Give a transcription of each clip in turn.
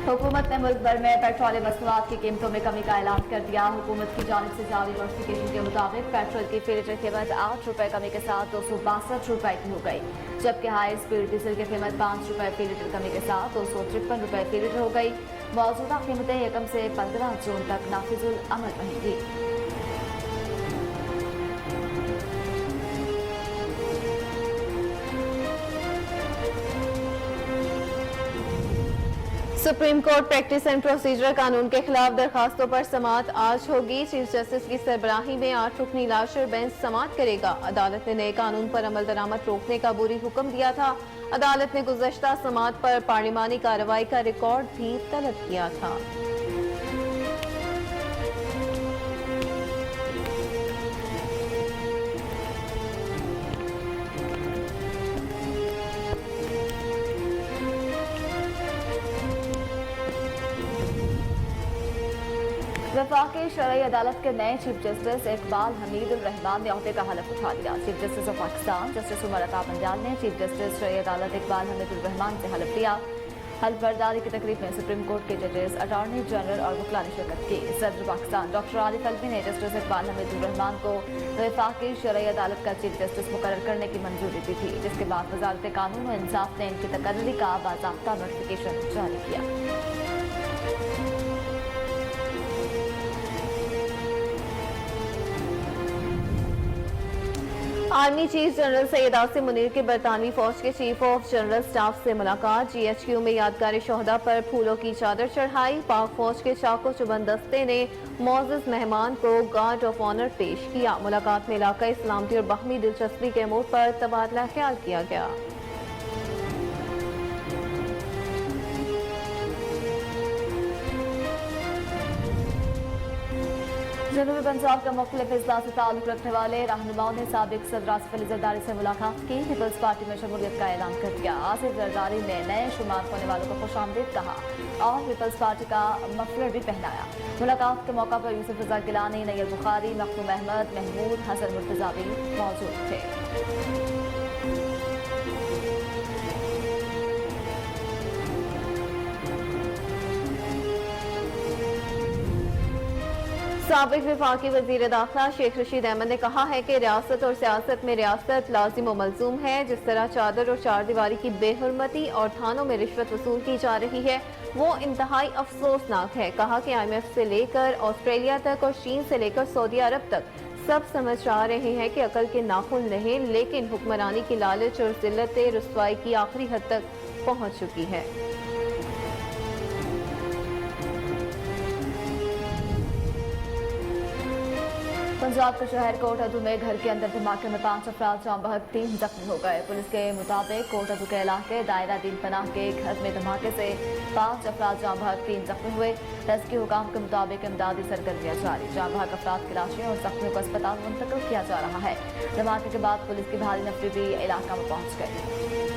हुकूमत ने मुल्क भर में पेट्रोलियम मसनूआत की कीमतों में कमी का ऐलान कर दिया। हुकूमत की जानिब से जारी नोटिफिकेशन के मुताबिक पेट्रोल की फी लीटर कीमत 8 रुपए कमी के साथ 262 रुपए की हो गई, जबकि हाई स्पीड डीजल की कीमत 5 रुपए फी लीटर कमी के साथ 253 रुपए फी लीटर हो गई। मौजूदा कीमतें 1 से 15 जून तक नाफिजुल अमल रहेंगी। Supreme court practice and procedure कानून के खिलाफ दरखास्तों पर समाअत आज होगी। चीफ जस्टिस की सरबराही में 8 रुकनी लाशर बेंच समाअत करेगा। अदालत ने नए कानून पर अमल दरामद रोकने का बुरी हुक्म दिया था। अदालत ने गुज़श्ता समाअत पर पार्लिमानी कार्रवाई का रिकॉर्ड भी तलब किया था। वफाकी शरई अदालत के नए चीफ जस्टिस इकबाल हमीद उर रहमान ने ओहदे का हलफ उठा लिया। Chief justice of Pakistan justice Umar Ata Bandial ने चीफ जस्टिस शरई अदालत इकबाल हमीद उर रहमान से हलफ लिया। हल्फ बर्दारी की तकरीब में सुप्रीम कोर्ट के जजेस, अटॉर्नी जनरल और वकला ने शिरकत की। सदर पाकिस्तान डॉक्टर आरिफ अलवी ने जस्टिस इकबाल हमीद उर रहमान को वफाकी शरई अदालत का चीफ जस्टिस मुकर्रर करने की मंजूरी दी थी, जिसके बाद वजारत कानून और इंसाफ ने इनकी तकर्री का बाज़ाब्ता नोटिफिकेशन जारी किया। Army chief general Syed Asim Munir की बरतानवी फौज के चीफ ऑफ जनरल स्टाफ से मुलाकात। GHQ में यादगार शोहदा पर फूलों की चादर चढ़ाई। पाक फौज के चाको चुबंद दस्ते ने मोअज़्ज़ज़ मेहमान को गार्ड ऑफ ऑनर पेश किया। मुलाकात में इलाका सलामती और बाहमी दिलचस्पी के अमूर पर तबादला ख्याल किया गया। जनूबी पंजाब का मुख्तलिफ अजला से ताल्लुक रखने वाले रहनुमाओं ने साबिक सदर आसिफ अली जरदारी से मुलाकात की। पीपल्स पार्टी में शमूलियत का ऐलान कर दिया। आसिफ जरदारी ने नए शुमार होने वालों को खुशामदीद कहा और पीपल्स पार्टी का मफलर भी पहनाया। मुलाकात के मौका पर यूसुफ रजा गिलानी, नैयर बुखारी, मखदूम अहमद, महमूद हसन मुर्तजा भी मौजूद थे। साबिक वफाकी वजीर दाखिला शेख रशीद अहमद ने कहा है कि रियासत और सियासत में रियासत लाजिम और मलजूम है। जिस तरह चादर और चार दीवारी की बेहुरमती और थानों में रिश्वत वसूल की जा रही है वो इंतहाई अफसोसनाक है। कहा कि IMF से लेकर ऑस्ट्रेलिया तक और चीन से लेकर सऊदी अरब तक सब समझ आ रहे हैं कि अकल के नाखून नहीं, लेकिन हुक्मरानी की लालच और जिल्लत रुसवाई की आखिरी हद तक पहुंच चुकी है। पंजाब के शहर कोटअदू में घर के अंदर धमाके में 5 अफराद जाम बहक 3 जख्मी हो गए। पुलिस के मुताबिक कोटअदू के इलाके दायरा दीन पनाह के घर में धमाके से 5 अफराद जाम बहक 3 जख्मी हुए। रेस्क्यू हुकाम के मुताबिक इमदादी सरगर्मियां जारी। जाम बहक अफराद की लाशें और जख्मियों को अस्पताल मुंतकिल किया जा रहा है। धमाके के बाद पुलिस की भारी नफरी भी इलाका में पहुंच गई।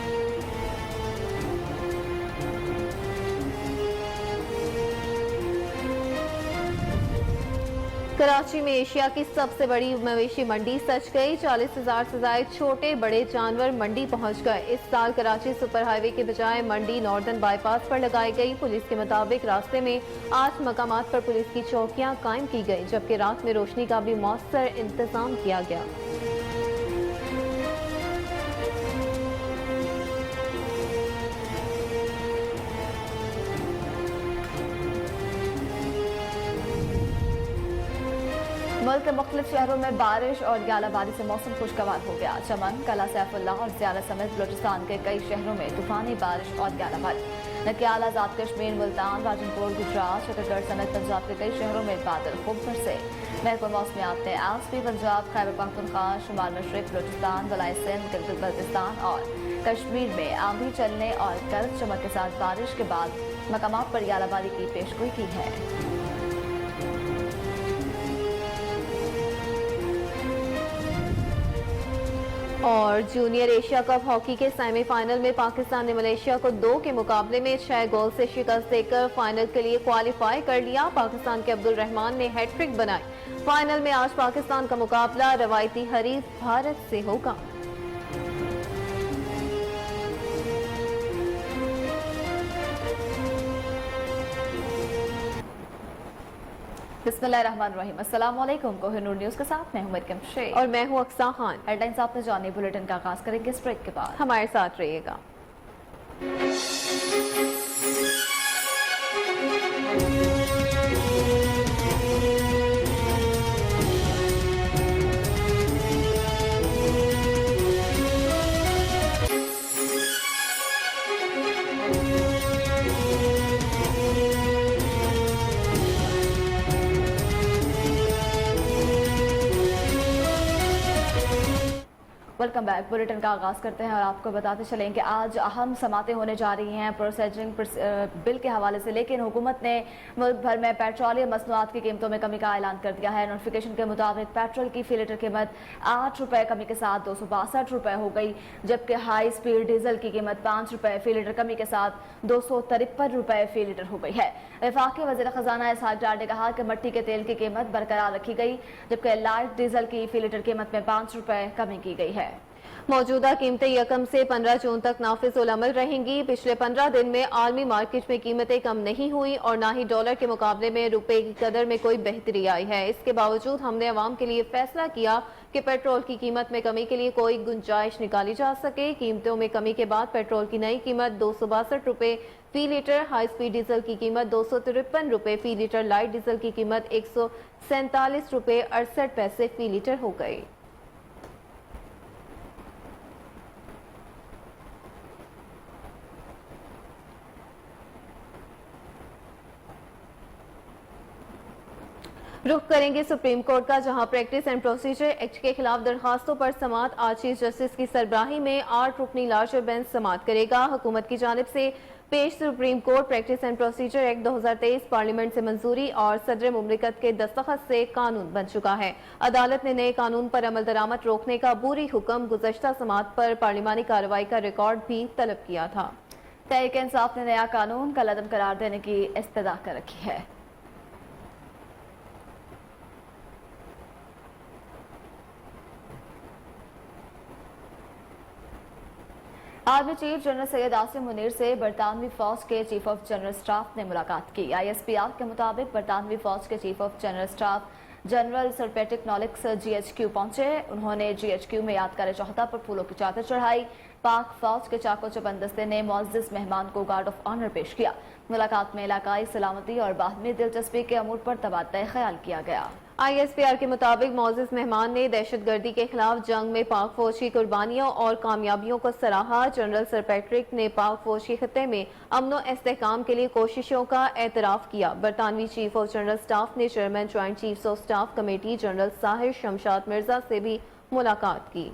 कराची में एशिया की सबसे बड़ी मवेशी मंडी सज गई। 40,000 से ज्यादा छोटे बड़े जानवर मंडी पहुंच गए। इस साल कराची सुपर हाईवे के बजाय मंडी नॉर्दर्न बाईपास पर लगाई गई। पुलिस के मुताबिक रास्ते में 8 मकामात पर पुलिस की चौकियां कायम की गई, जबकि रात में रोशनी का भी मौसर इंतजाम किया गया। मुल्क के मुख्तलिफ शहरों में बारिश और ग्यालाबारी से मौसम खुशगवार हो गया। चमन, कला, सैफुल्लाह और ज़ियारा समेत बलूचिस्तान के कई शहरों में तूफानी बारिश और ग्यालाबारी। नकियाल, आजाद कश्मीर, मुल्तान, राजनपुर, गुजरात, छत्तीसगढ़ समेत पंजाब के कई शहरों में बादल खूब बरसे। महकमा मौसमियात ने आज भी पंजाब, खैबर पख्तूनख्वा, शुमाल मशरक, बलूचिस्तान, बलाई सिंध, गिलगित बल्तिस्तान और कश्मीर में आंधी चलने और गरज चमक के साथ बारिश के बाद मकामात पर ग्यालाबारी की पेशगोई की है। और जूनियर एशिया कप हॉकी के सेमीफाइनल में पाकिस्तान ने मलेशिया को 2 के मुकाबले में 6 गोल से शिकस्त देकर फाइनल के लिए क्वालिफाई कर लिया। पाकिस्तान के अब्दुल रहमान ने हैट्रिक बनाई। फाइनल में आज पाकिस्तान का मुकाबला रवायती हरीफ भारत से होगा। बिस्मिल्लाहिर्रहमानिर्रहीम। अस्सलाम वालेकुम। कोहिनूर न्यूज़ के साथ मैं हूं मरियम शेख और मैं हूं अक्सा खान। हेडलाइंस आपने जानी, बुलेटिन का आगाज करेंगे इस ब्रेक के बाद। हमारे साथ रहिएगा। Welcome back. बुलेटिन का आगाज करते हैं और आपको बताते चलें कि आज अहम समातें होने जा रही हैं प्रोसेसिंग बिल के हवाले से, लेकिन हुकूमत ने मुल्क भर में पेट्रोलियम मसनूआत की कीमतों में कमी का ऐलान कर दिया है। नोटिफिकेशन के मुताबिक पेट्रोल की फी लीटर कीमत 8 रुपये कमी के साथ 262 रुपये हो गई, जबकि हाई स्पीड डीजल की कीमत 5 रुपये फी लीटर कमी के साथ 253 रुपये फी लीटर हो गई है। वफाकी वज़ीर ख़जाना इसहाक डार ने कहा कि मिट्टी के तेल की कीमत बरकरार रखी गई, जबकि लाइट डीजल की फी लीटर कीमत में 5 रुपये कमी की गई है। मौजूदा कीमतें 1 से 15 जून तक नाफिज़ुल अमल रहेंगी। पिछले 15 दिन में आलमी मार्केट में कीमतें कम नहीं हुई और ना ही डॉलर के मुकाबले में रुपए की कदर में कोई बेहतरी आई है। इसके बावजूद हमने अवाम के लिए फैसला किया कि पेट्रोल की कीमत में कमी के लिए कोई गुंजाइश निकाली जा सके। कीमतों में कमी के बाद पेट्रोल की नई कीमत 262 रुपये फी लीटर, हाई स्पीड डीजल की कीमत 253 रुपये फी लीटर, लाइट डीजल की कीमत 147 रुपये 68 पैसे फी लीटर हो गई। रुख करेंगे सुप्रीम कोर्ट का, जहां प्रैक्टिस एंड प्रोसीजर एक्ट के खिलाफ दरखास्तों पर समात आज चीफ जस्टिस की सरबराही में 8 रुकनी लार्जर बेंच समात करेगा। हुकूमत की जानिब से पेश supreme court practice and procedure act 2023 parliament से मंजूरी और सदर मुमलिकत के दस्तखत से कानून बन चुका है। अदालत ने नए कानून पर अमल दरामद रोकने का बुरी हुक्म गुज़श्ता समात पर पार्लिमानी कार्रवाई का रिकॉर्ड भी तलब किया था। तहरीक इंसाफ ने नया कानून कल अदम करार देने की इस्तदा कर रखी है। Army chief general Syed Asim Munir से बरतानवी फौज के चीफ ऑफ जनरल स्टाफ ने मुलाकात की। ISPR के मुताबिक बरतानवी फौज के chief of general staff general sir Patrick नॉलिक्स GHQ पहुंचे। उन्होंने GHQ में यादगार शोहदा पर फूलों की चादर चढ़ाई। पाक फौज के चाको चबंद दस्ते ने मुअज़्ज़िज़ मेहमान को गार्ड ऑफ ऑनर पेश किया। मुलाकात में इलाकाई सलामती और बाहमी दिलचस्पी के अमूर पर तबादला ख्याल किया गया। ISPR के मुताबिक मुअज़्ज़िज़ मेहमान ने दहशतगर्दी के खिलाफ जंग में पाक फौज की कुर्बानियों और कामयाबियों को सराहा। जनरल सर पैट्रिक ने पाक फौज के खित्ते में अमन व इस्तेहकाम के लिए कोशिशों का एतराफ़ किया। बरतानवी चीफ ऑफ जनरल स्टाफ ने chairman joint chiefs of staff committee general Sahir Shamshad Mirza से भी मुलाकात की।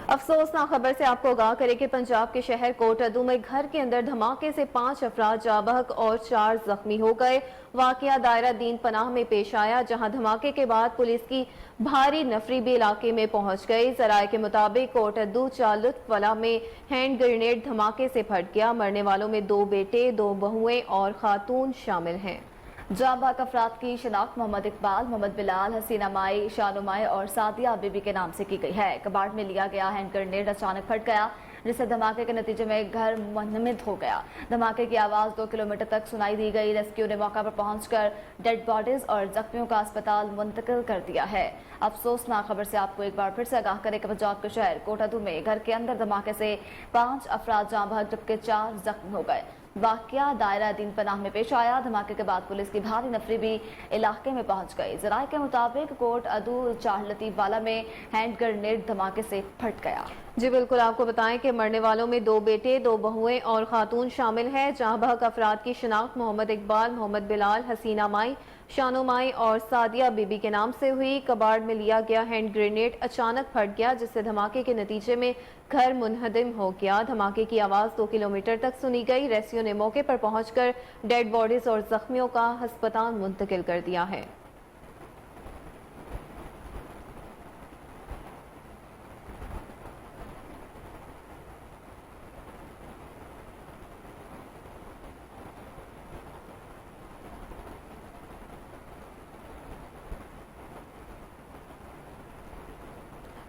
अफसोसनाक खबर से आपको आगाह करें कि पंजाब के शहर कोटअदू में घर के अंदर धमाके से 5 अफराद जाँ बहक और 4 जख्मी हो गए। वाकया दायरा दीन पनाह में पेश आया, जहां धमाके के बाद पुलिस की भारी नफरी भी इलाके में पहुंच गई। जराये के मुताबिक कोटअदू लुत्फवला में हैंड ग्रेनेड धमाके से फट गया। मरने वालों में 2 बेटे, 2 बहुएं और खातून शामिल हैं। जाँ बहक अफराद की शिनाख्त मोहम्मद इकबाल, मोहम्मद बिलाल, हसीना माई, शानो माई और सादिया बीबी के नाम से की गई है। कबाड़ में लिया गया हैंड ग्रेनेड अचानक फट गया, जिससे धमाके के नतीजे में घर मुनहमिद हो गया। धमाके की आवाज़ 2 किलोमीटर तक सुनाई दी गई। रेस्क्यू ने मौका पर पहुंचकर डेड बॉडीज और जख्मियों का अस्पताल मुंतकिल कर दिया है। अफसोसनाक खबर से आपको एक बार फिर से आगाह करें कि पंजाब के शहर कोटअदू में घर के अंदर धमाके से 5 अफराद जाँ बहक जबकि 4 जख्मी हो गए। वाकया दायरा दीन पनाह में पेश आया। धमाके के बाद पुलिस की भारी नफरी भी इलाके में पहुंच गई। जराये के मुताबिक कोटअदू लतीफवाला में हैंड ग्रेनेड धमाके से फट गया। जी बिल्कुल, आपको बताएं कि मरने वालों में 2 बेटे, 2 बहुएं और खातून शामिल हैं। जाँ बहक अफराद की शिनाख्त मोहम्मद इकबाल, मोहम्मद बिलाल, हसीना माई, शानो माई और सादिया बीबी के नाम से हुई। कबाड़ में लिया गया हैंड ग्रेनेड अचानक फट गया, जिससे धमाके के नतीजे में घर मुनहदिम हो गया। धमाके की आवाज़ 2 किलोमीटर तक सुनी गई। रेस्क्यू ने मौके पर पहुंचकर डेड बॉडीज और जख्मियों का अस्पताल मुंतकिल कर दिया है।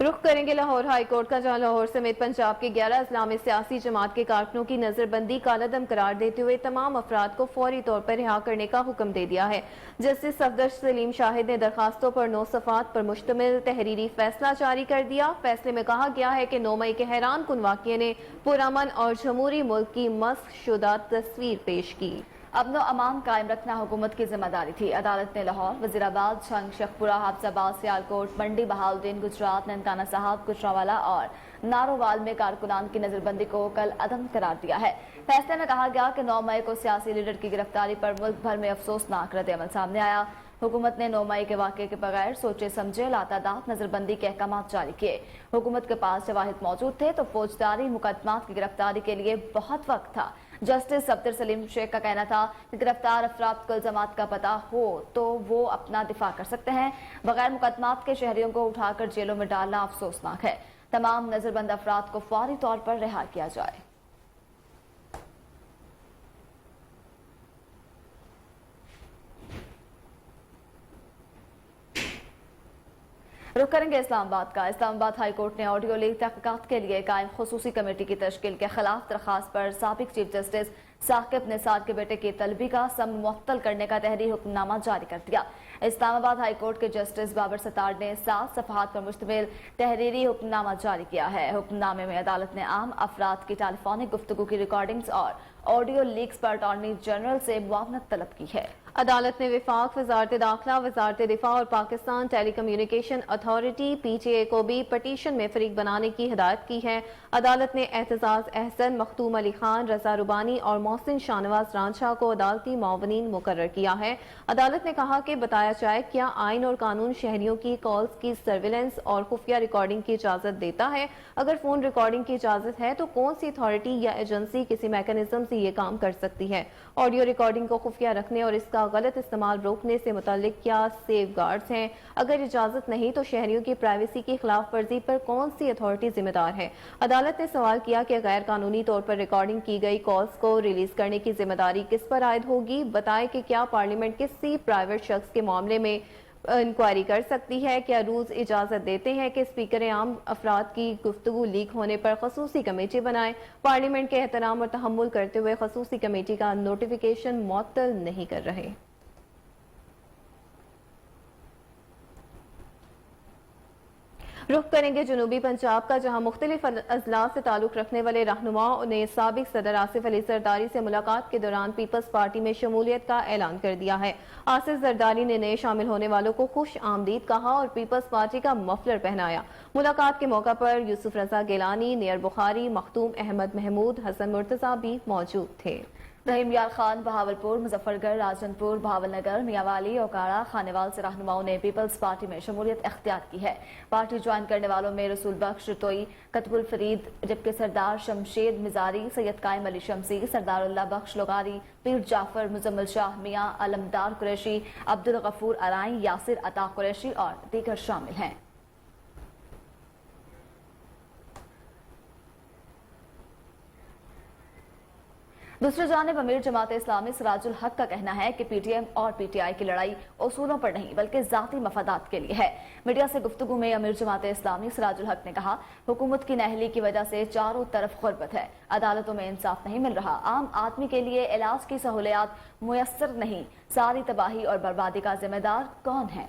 रुख करेंगे लाहौर हाई कोर्ट का, जहां लाहौर समेत पंजाब के 11 इस्लामी सियासी जमात के कारकुनों की नजरबंदी कालदम करार देते हुए तमाम अफराद को फौरी तौर पर रिहा करने का हुक्म दे दिया है। जस्टिस सफदर सलीम शाहिद ने दरखास्तों पर 9 सफ़ात पर मुश्तमिल तहरीरी फैसला जारी कर दिया। फैसले में कहा गया है कि 9 मई के हैरान कुन वाक़ये ने पुरअमन और जमहूरी मुल्क की मस्ख शुदा तस्वीर पेश की। अमन अमान कायम रखना हुकूमत की जिम्मेदारी थी। अदालत ने लाहौर, वजीराबाद, छंग, शेखपुरा, हाफजाबाद, सियालकोट, मंडी, बहाउद्दीन, गुजरात, ननकाना साहब, गुजरावाला और नारोवाल में कारकुनान की नजरबंदी को कल अदम करार दिया है। फैसले में कहा गया कि 9 मई को सियासी लीडर की गिरफ्तारी पर मुल्क भर में अफसोसनाक रद्द-ए-अमल सामने आया। हुकूमत ने 9 मई के वाक़े के बगैर सोचे समझे लातादाद नजरबंदी के अहकाम जारी किए। हुकूमत के पास शवाहिद मौजूद थे तो फौजदारी मुकदमात की गिरफ्तारी के लिए बहुत वक्त था। जस्टिस सफदर सलीम शेख का कहना था कि गिरफ्तार अफराद को जमात का पता हो तो वो अपना दिफा कर सकते हैं। बगैर मुकदमात के शहरियों को उठाकर जेलों में डालना अफसोसनाक है। तमाम नजरबंद अफराद को फौरी तौर पर रिहा किया जाए। रुख करेंगे इस्लामाबाद का। इस्लामाबाद हाई कोर्ट ने ऑडियो लीक तहकीकात के लिए कायम खुसूसी कमेटी की तश्कील के खिलाफ दरखास्त पर साबिक चीफ जस्टिस साकिब निसार के बेटे की तलबी का सम मुअत्तल करने का तहरीरी हुक्मनामा जारी कर दिया। इस्लामाबाद हाई कोर्ट के जस्टिस बाबर सत्तार ने 7 सफ़हात पर मुश्तमिल तहरीरी हुक्मनामा जारी किया है। हुक्मनामे में अदालत ने आम अफराद की टेलीफोनिक गुफ्तगू की रिकॉर्डिंग्स और ऑडियो लीक्स पर अटॉर्नी जनरल से मुआवनत तलब की है। अदालत ने विफाक, वजारत दाखिला, वजारत दिफा और Pakistan telecommunication authority PTA को भी पटिशन में फरीक बनाने की हिदायत की है। अदालत ने एहतजाज अहसन, मखदूम अली खान, रजा रुबानी और मोहसिन शाहनवाज रांझा को अदालती मुआवनीन मुकर्रर किया है। अदालत ने कहा कि बताया जाए क्या आइन और कानून शहरियों की कॉल्स की सर्विलेंस और खुफिया रिकॉर्डिंग की इजाजत देता है। अगर फोन रिकॉर्डिंग की इजाजत है तो कौन सी अथॉरिटी या एजेंसी किसी मैकेनिज्म से ये काम कर सकती है। ऑडियो रिकॉर्डिंग को खुफिया रखने और इसका गलत इस्तेमाल रोकने से मुताल्लिक क्या सेफ गार्ड्स हैं। अगर इजाजत नहीं तो शहरियों की प्राइवेसी की खिलाफ वर्जी पर कौन सी अथॉरिटी जिम्मेदार है। अदालत ने सवाल किया कि गैर कानूनी तौर पर रिकॉर्डिंग की गई कॉल्स को रिलीज करने की जिम्मेदारी किस पर आयद होगी। बताए कि क्या पार्लियामेंट किसी प्राइवेट शख्स के मामले में इंक्वायरी कर सकती है। क्या रूल्स इजाजत देते हैं कि स्पीकर आम अफराद की गुफ्तगू लीक होने पर खसूसी कमेटी बनाए। पार्लियामेंट के एहतराम और तहम्मुल करते हुए खसूसी कमेटी का नोटिफिकेशन मुअत्तल नहीं कर रहे। रुख करेंगे जनूबी पंजाब का, जहां मुख्तलिफ अजला से ताल्लुक रखने वाले रहनुमाओं ने साबिक सदर आसिफ अली जरदारी से मुलाकात के दौरान पीपल्स पार्टी में शमूलियत का ऐलान कर दिया है। आसिफ जरदारी ने नए शामिल होने वालों को खुश आमदीद कहा और पीपल्स पार्टी का मफलर पहनाया। मुलाकात के मौका पर यूसुफ रजा गिलानी, नियर बुखारी, मखदूम अहमद महमूद, हसन मुर्तजा भी मौजूद थे। रहीम यार खान, बहावलपुर, मुजफ्फरगढ़, राजनपुर, भावलनगर, मियावाली, ओकाड़ा, खानेवाल से रहनुमाओं ने पीपल्स पार्टी में शमूलियत इख्तियार की है। पार्टी ज्वाइन करने वालों में रसूल बख्श रतोई, कतबुल फरीद, जबकि सरदार शमशेद मिजारी, सैयद कायम अली शमसी, सरदारुल्लाह बख्श लोगारी, पीर जाफर, मुजम्मिल शाह मियाँ, अलमदार कुरैशी, अब्दुल गफूर अराई, यासिर अता कुरैशी और दीगर शामिल हैं। दूसरी जानिब अमीर जमात इस्लामी सिराजुल हक का कहना है कि PTM और PTI की लड़ाई उसूलों पर नहीं बल्कि जाती मफादात के लिए है। मीडिया से गुफ्तगू में अमीर जमात इस्लामी सिराजुल हक ने कहा, हुकूमत की नाअहली की वजह से चारों तरफ गुर्बत है, अदालतों में इंसाफ नहीं मिल रहा, आम आदमी के लिए इलाज की सहूलियात मुयस्सर नहीं, सारी तबाही और बर्बादी का जिम्मेदार कौन है।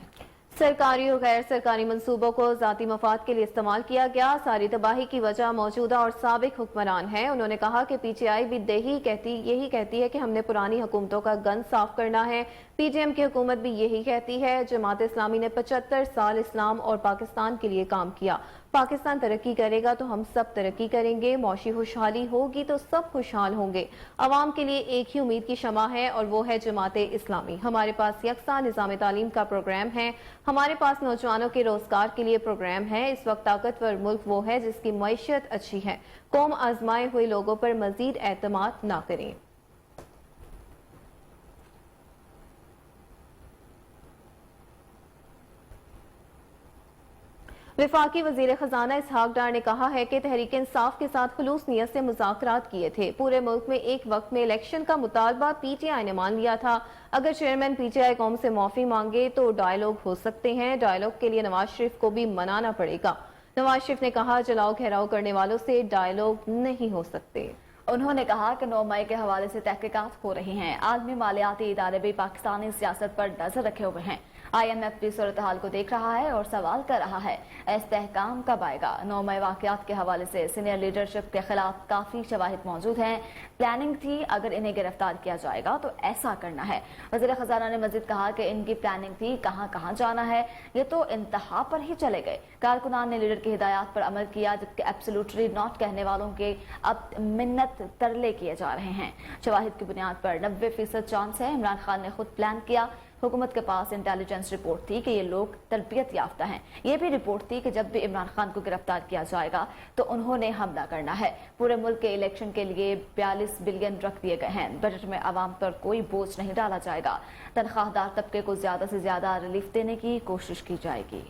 सरकारी और गैर सरकारी मंसूबों को जाती मफाद के लिए इस्तेमाल किया गया। सारी तबाही की वजह मौजूदा और साबिक हुक्मरान है। उन्होंने कहा कि PTI भी यही कहती है कि हमने पुरानी हुकूमतों का गन साफ करना है। PTM की हुकूमत भी यही कहती है। जमात इस्लामी ने 75 साल इस्लाम और पाकिस्तान के लिए काम किया। पाकिस्तान तरक्की करेगा तो हम सब तरक्की करेंगे, मौशी खुशहाली होगी तो सब खुशहाल होंगे। अवाम के लिए एक ही उम्मीद की शमा है और वो है जमात इस्लामी। हमारे पास यकसा निज़ाम तालीम का प्रोग्राम है, हमारे पास नौजवानों के रोजगार के लिए प्रोग्राम है। इस वक्त ताकतवर मुल्क वो है जिसकी मईशत अच्छी है। कौम आजमाए हुए लोगों पर मजीद एतमाद ना करें। वफाकी वजीर खजाना इसहाक डार ने कहा है कि तहरीक इंसाफ के साथ खुलूस नियत से मुज़ाकरात किए थे। पूरे मुल्क में एक वक्त में इलेक्शन का मुतालबा PTI ने मान लिया था। अगर चेयरमैन PTI कौम से माफी मांगे तो डायलॉग हो सकते हैं। डायलॉग के लिए नवाज शरीफ को भी मनाना पड़ेगा। नवाज शरीफ ने कहा, जलाओ घेराव करने वालों से डायलॉग नहीं हो सकते। उन्होंने कहा कि 9 मई के हवाले से तहकीकात हो रही हैं। आलमी मालियाती इदारे भी पाकिस्तानी सियासत पर नजर रखे हुए हैं। IMF भी सूरत हाल को देख रहा है और सवाल कर रहा है, इस्तेहकाम कब आएगा। 9 मई वाकयात के हवाले से सीनियर लीडरशिप के खिलाफ काफी शवाहिद मौजूद हैं। प्लानिंग थी, अगर इन्हें गिरफ्तार किया जाएगा तो ऐसा करना है। वज़ीर खजाना ने मजीद कहा कि इनकी प्लानिंग थी, कहां कहां जाना है, ये तो इंतहा पर ही चले गए। कारकुनान ने लीडर की हिदायत पर अमल किया, जबकि एब्सोल्युटली नॉट कहने वालों के अब मिन्नत तरले किए जा रहे हैं। शवाहिद की बुनियाद पर 90% चांस है। इमरान खान ने खुद प्लान किया। हुकूमत के पास इंटेलिजेंस रिपोर्ट थी कि ये लोग तरबियत याफ्ता हैं। ये भी रिपोर्ट थी कि जब भी इमरान खान को गिरफ्तार किया जाएगा तो उन्होंने हमला करना है। पूरे मुल्क के इलेक्शन के लिए 42 बिलियन रख दिए गए हैं। बजट में आवाम पर कोई बोझ नहीं डाला जाएगा। तनख्वाहदार तबके को ज्यादा से ज्यादा रिलीफ देने की कोशिश की जाएगी।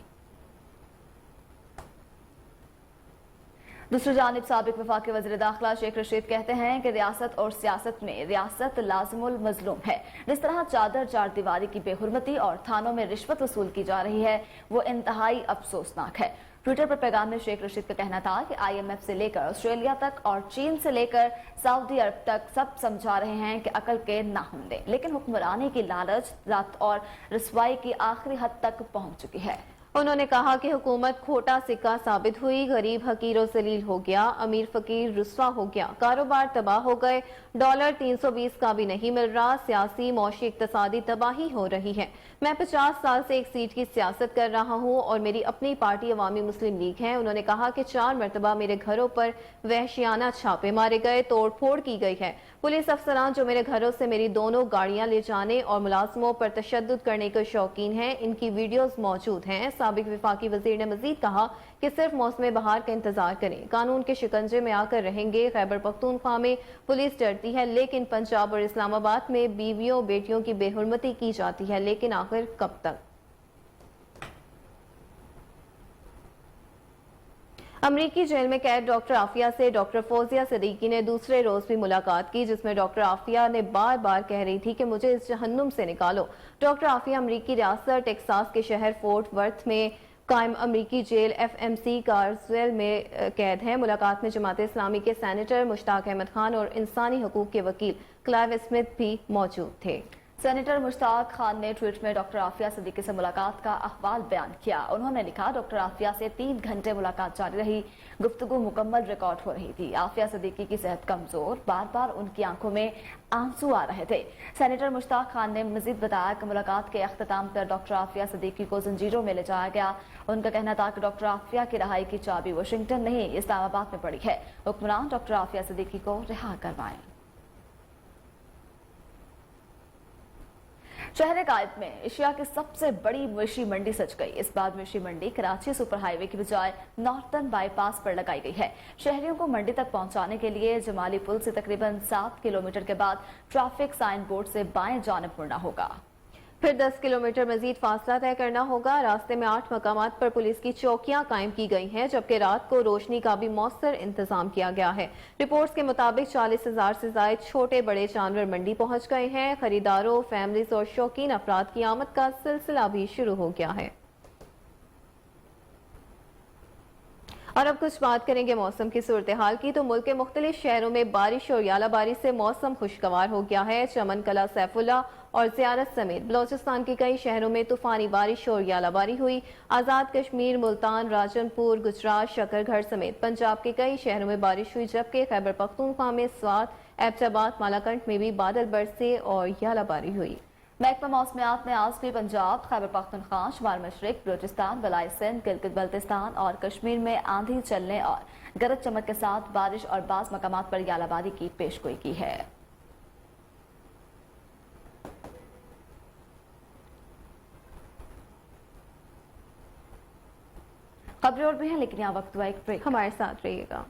दूसरी जानिब साबिक वफाकी वज़ीर दाखिला शेख रशीद कहते हैं कि रियासत और सियासत में रियासत लाज़िमुल मज़लूम है। जिस तरह चादर चार दीवारी की बेहुरमती और थानों में रिश्वत वसूल की जा रही है, वो इंतहाई अफसोसनाक है। ट्विटर पर पैगाम में शेख रशीद का कहना था कि IMF से लेकर ऑस्ट्रेलिया तक और चीन से लेकर सऊदी अरब तक सब समझा रहे हैं कि अकल के ना होंगे, लेकिन हुक्मरानी की लालच रात और रसवाई की आखिरी हद तक पहुंच चुकी है। उन्होंने कहा कि हुकूमत खोटा सिक्का साबित हुई, गरीब हकीर और जलील हो गया, अमीर फकीर रुस्वा हो गया, कारोबार तबाह हो गए, डॉलर 320 का भी नहीं मिल रहा, सियासी मौशी इक्तसादी तबाही हो रही है। मैं 50 साल से एक सीट की सियासत कर रहा हूँ और मेरी अपनी पार्टी अवामी मुस्लिम लीग है। उन्होंने कहा कि 4 मरतबा मेरे घरों पर वहशियाना छापे मारे गए, तोड़ फोड़ की गई है। पुलिस अफसरान जो मेरे घरों से मेरी दोनों गाड़ियां ले जाने और मुलाजमों पर तशद्दुद करने के शौकीन हैं, इनकी वीडियोस मौजूद हैं। साबिक वफाकी वजीर ने मजीद कहा कि सिर्फ मौसम बहार का इंतजार करें, कानून के शिकंजे में आकर रहेंगे। खैबर पख्तूनख्वा में पुलिस डरती है, लेकिन पंजाब और इस्लामाबाद में बीवियों बेटियों की बेहुरमती की जाती है, लेकिन आखिर कब तक। अमरीकी जेल में कैद डॉक्टर आफिया से डॉक्टर फौजिया सिद्दीकी ने दूसरे रोज भी मुलाकात की, जिसमें डॉक्टर आफिया ने बार बार कह रही थी कि मुझे इस जहन्नुम से निकालो। डॉक्टर आफिया अमरीकी रियासत टेक्सास के शहर फोर्ट वर्थ में कायम अमरीकी जेल FMC कार्सवेल में कैद है। मुलाकात में जमात इस्लामी के सेनेटर मुश्ताक अहमद खान और इंसानी हकूक के वकील क्लाइव स्मिथ भी मौजूद थे। सेनेटर मुश्ताक खान ने ट्वीट में डॉक्टर आफिया सिद्दीकी से मुलाकात का अहवाल बयान किया। उन्होंने लिखा, डॉक्टर आफिया से 3 घंटे मुलाकात जारी रही, गुफ्तगू मुकम्मल रिकॉर्ड हो रही थी। आफिया सिद्दीकी की सेहत कमजोर, बार बार उनकी आंखों में आंसू आ रहे थे। सेनेटर मुश्ताक खान ने मजीद बताया कि मुलाकात के अख्ताम पर डॉक्टर आफिया सिद्दीकी को जंजीरों में ले जाया गया। उनका कहना था कि डॉक्टर आफिया की रहाई की चाबी वाशिंगटन नहीं, इस्लामाबाद में पड़ी है। हुक्मरान डॉक्टर आफिया सिद्दीकी को रिहा करवाएं। शहर कायद में एशिया की सबसे बड़ी मवेशी मंडी सज गई। इस बार मवेशी मंडी कराची सुपर हाईवे की बजाय नॉर्थर्न बाईपास पर लगाई गई है। शहरियों को मंडी तक पहुंचाने के लिए जमाली पुल से तकरीबन 7 किलोमीटर के बाद ट्रैफिक साइन बोर्ड से बाएं जानिब मुड़ना होगा। फिर 10 किलोमीटर मजीद फासला तय करना होगा। रास्ते में 8 मकामात पर पुलिस की चौकियां कायम की गई हैं, जबकि रात को रोशनी का भी मौसर इंतजाम किया गया है। रिपोर्ट्स के मुताबिक 40,000 से ज्यादा छोटे बड़े जानवर मंडी पहुंच गए हैं। खरीदारों, फैमिलीज और शौकीन अफराद की आमद का सिलसिला भी शुरू हो गया है। और अब कुछ बात करेंगे मौसम की सूरत हाल की। तो मुल्क के मुख्तलिफ शहरों में बारिश और यालाबारी से मौसम खुशगवार हो गया है। चमन कला, सैफुल्ला और ज़ियारत समेत बलोचिस्तान के कई शहरों में तूफानी बारिश और यालाबारी हुई। आज़ाद कश्मीर, मुल्तान, राजनपुर, गुजरात, शकरगढ़ समेत पंजाब के कई शहरों में बारिश हुई, जबकि खैबर पख्तूनख्वा में स्वात, एबटाबाद, मालाकंड में भी बादल बरसे और यालाबारी हुई। महकमा मौसमियात ने आज भी पंजाब, खैबर पख्तूनख्वा, शुमाल मशरिक, बलूचिस्तान, बलाई सिंध, गिलगित बल्तिस्तान और कश्मीर में आंधी चलने और गरज चमक के साथ बारिश और बाज़ मकामात पर यालाबारी की पेशगोई की है। खबरें और भी हैं, लेकिन यहाँ वक्त हुआ एक ब्रेक। हमारे साथ रहिएगा।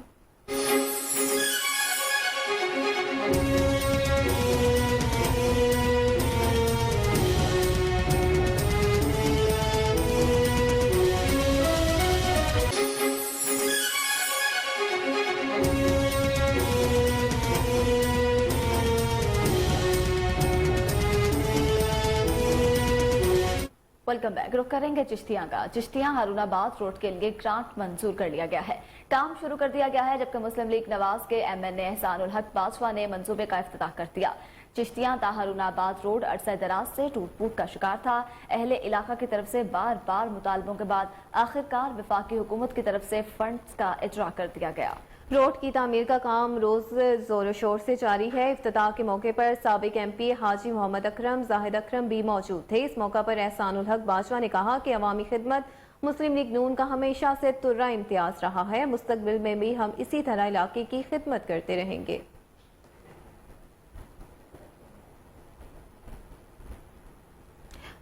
Welcome back. रुक करेंगे चिश्तियां का। चिश्तियां हारूनाबाद रोड के लिए ग्रांट मंजूर कर लिया गया है, काम शुरू कर दिया गया है, जबकि मुस्लिम लीग नवाज के एमएनए एहसानुल हक बाजवा ने मंसूबे का इफ्तिताह कर दिया। चिश्तियां हारूनाबाद रोड अरसा दराज से टूट फूट का शिकार था। अहले इलाका की तरफ से बार बार मुतालबों के बाद आखिरकार वफाकी हुकूमत की तरफ से फंड्स का इजरा कर दिया गया। रोड की तामीर का काम रोज जोर शोर से जारी है। इफ्तिताह के मौके पर साबिक एमपी हाजी मोहम्मद अकरम, जाहिद अकरम भी मौजूद थे। इस मौका पर एहसानुल हक बाजवा ने कहा कि अवामी खिदमत मुस्लिम लीग नून का हमेशा से तुर्रा इम्तियाज रहा है। मुस्तकबिल में भी हम इसी तरह इलाके की खिदमत करते रहेंगे।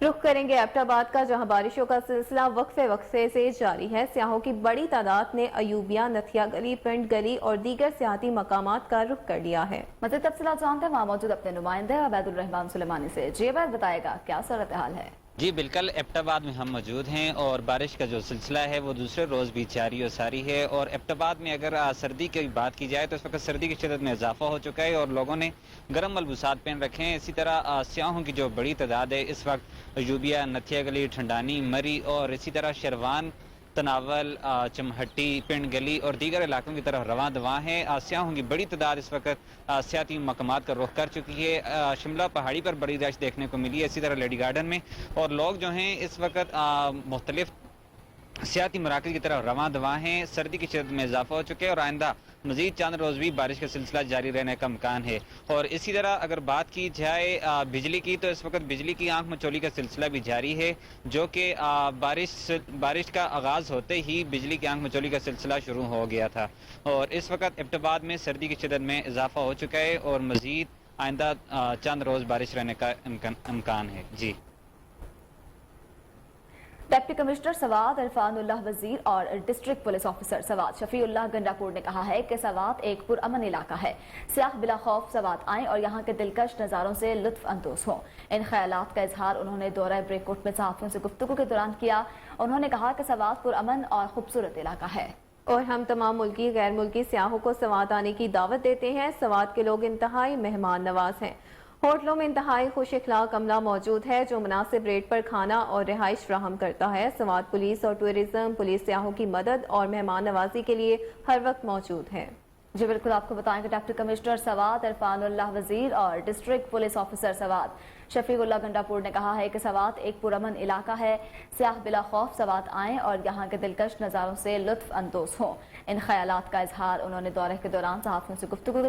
रुख करेंगे एबटाबाद का, जहां बारिशों का सिलसिला वक्फे से जारी है। सियाहों की बड़ी तादाद ने अयूबिया, नथिया गली, पिंड गली और दीगर सियाहती मकामात का रुख कर लिया है। मज़ीद तफसीलात जानते हैं वहाँ मौजूद अपने नुमाइंदे अबैदुल रहमान सुलेमानी से। जी अबैद, बताएगा क्या सूरत हाल है? जी बिल्कुल, एबटाबाद में हम मौजूद हैं और बारिश का जो सिलसिला है वो दूसरे रोज़ भी जारी और सारी है। और एबटाबाद में अगर सर्दी की बात की जाए तो इस वक्त सर्दी की शिद्दत में इजाफा हो चुका है और लोगों ने गर्म मलबूसात पहन रखे हैं। इसी तरह सियाहों की जो बड़ी तादाद है इस वक्त यूबिया, नथिया गली, ठंडानी, मरी और इसी तरह शरवान, तनावल, चमहट्टी, पिंड गली और दीगर इलाकों की तरफ रवां दवा हैं। सियाहों की बड़ी तादाद इस वक्त सियाती मकामात का रुख कर चुकी है। शिमला पहाड़ी पर बड़ी रश देखने को मिली है, इसी तरह लेडी गार्डन में, और लोग जो हैं इस वक्त मुख्तलिफ सियाती मराकज़ की तरफ रवां दवा हैं। सर्दी की शिद्दत में इजाफा हो चुके हैं और आइंदा मजीद चंद रोज़ भी बारिश का सिलसिला जारी रहने का इम्कान है। और इसी तरह अगर बात की जाए बिजली की, तो इस वक्त बिजली की आंख मचोली का सिलसिला भी जारी है, जो कि बारिश का आगाज़ होते ही बिजली की आंख मचोली का सिलसिला शुरू हो गया था। और इस वक्त एबटाबाद में सर्दी की शिद्दत में इजाफा हो चुका है और मजीद आइंदा चंद रोज़ बारिश रहने का इम्कान है। जी। डिप्टी कमिश्नर सवात इरफानुल्लाह वजीर और district police officer Swat Shafiullah Gandapur ने कहा है कि सवात एक पुरअमन इलाका है। सियाह बिला खौफ सवात आएं और यहाँ के दिलकश नज़ारों से लुत्फ अंदोज हों। इन ख्यालात का इजहार उन्होंने दौरा ब्रेकआउट में सहाफ़ियों से गुफ्तगू के दौरान किया। उन्होंने कहा कि सवात पुरअमन और खूबसूरत इलाका है और हम तमाम मुल्की गैर मुल्की सियाहों को सवात आने की दावत देते हैं। सवात के लोग इंतहाई मेहमान नवाज हैं। होटलों में इंतहाई खुश इखलाक अमला मौजूद है जो मुनासिब रेट पर खाना और रिहाइश फ्राहम करता है। सवात पुलिस और टूरिज्म पुलिस सियाहों की मदद और मेहमान नवाजी के लिए हर वक्त मौजूद है। जी बिल्कुल, आपको बताएंगे डिप्टी कमिश्नर सवात इरफानुल्लाह वजीर और district police officer Swat Shafiullah Gandapur ने कहा है कि सवात एक पुरअमन इलाका है। सियाह बिला खौफ सवात आएं और यहाँ के दिलकश नज़ारों से लुत्फ अंदोज हों। इन ख्यालात का इजहार उन्होंने दौरे के दौरान सहाफ़ियों से गुफ्तगू